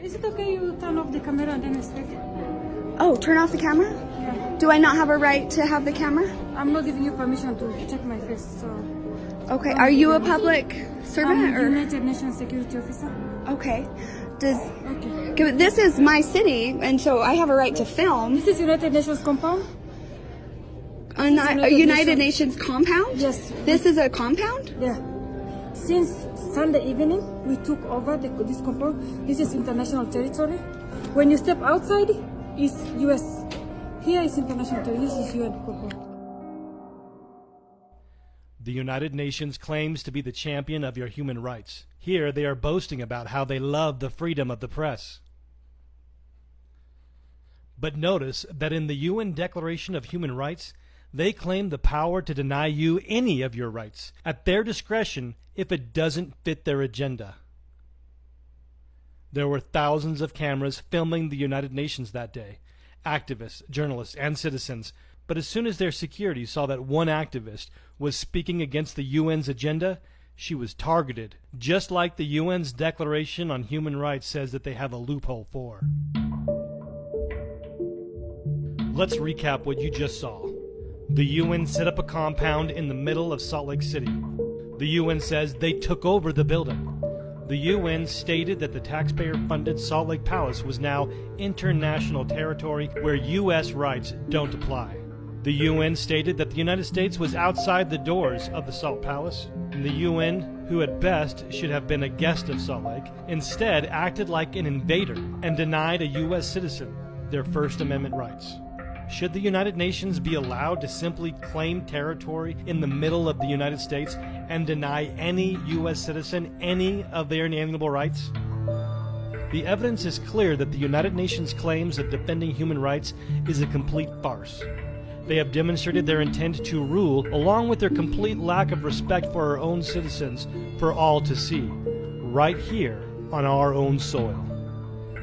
Is it okay you turn off the camera and then I speak? Oh, turn off the camera? Yeah. Do I not have a right to have the camera? I'm not giving you permission to check my face, so... Okay, are you a public servant? I'm or United Nations Security Officer. Okay. Does Okay. this is my city, and so I have a right to film This is United Nations compound? on a United United Nations compound? Yes. This is a compound? Yeah. Since Sunday evening, we took over this compound. This is international territory. When you step outside, it's US. Here is international territory. This is UN compound. The United Nations claims to be the champion of your human rights. Here they are boasting about how they love the freedom of the press. But notice that in the UN Declaration of Human Rights, they claim the power to deny you any of your rights at their discretion if it doesn't fit their agenda. There were thousands of cameras filming the United Nations that day, activists, journalists, and citizens. But as soon as their security saw that one activist was speaking against the UN's agenda, she was targeted, just like the UN's Declaration on Human Rights says that they have a loophole for. Let's recap what you just saw. The UN set up a compound in the middle of Salt Lake City. The UN says they took over the building. The UN stated that the taxpayer-funded Salt Lake Palace was now international territory where U.S. rights don't apply. The UN stated that the United States was outside the doors of the Salt Palace, and the UN, who at best should have been a guest of Salt Lake, instead acted like an invader and denied a U.S. citizen their First Amendment rights. Should the United Nations be allowed to simply claim territory in the middle of the United States and deny any U.S. citizen any of their inalienable rights? The evidence is clear that the United Nations claims of defending human rights is a complete farce. They have demonstrated their intent to rule, along with their complete lack of respect for our own citizens, for all to see, right here on our own soil.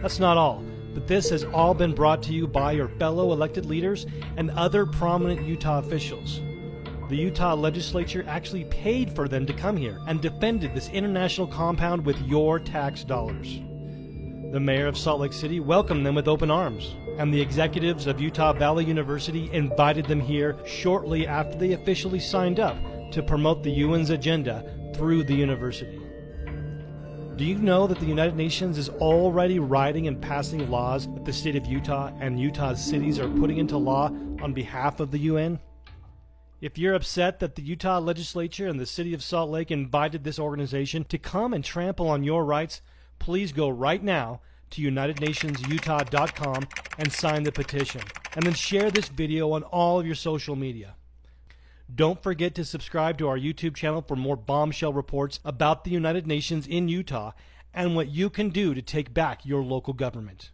That's not all, but this has all been brought to you by your fellow elected leaders and other prominent Utah officials. The Utah legislature actually paid for them to come here and defended this international compound with your tax dollars. The mayor of Salt Lake City welcomed them with open arms, and the executives of Utah Valley University invited them here shortly after they officially signed up to promote the UN's agenda through the university. Do you know that the United Nations is already writing and passing laws that the state of Utah and Utah's cities are putting into law on behalf of the UN? If you're upset that the Utah legislature and the city of Salt Lake invited this organization to come and trample on your rights, please go right now to UnitedNationsUtah.com and sign the petition, and then share this video on all of your social media. Don't forget to subscribe to our YouTube channel for more bombshell reports about the United Nations in Utah and what you can do to take back your local government.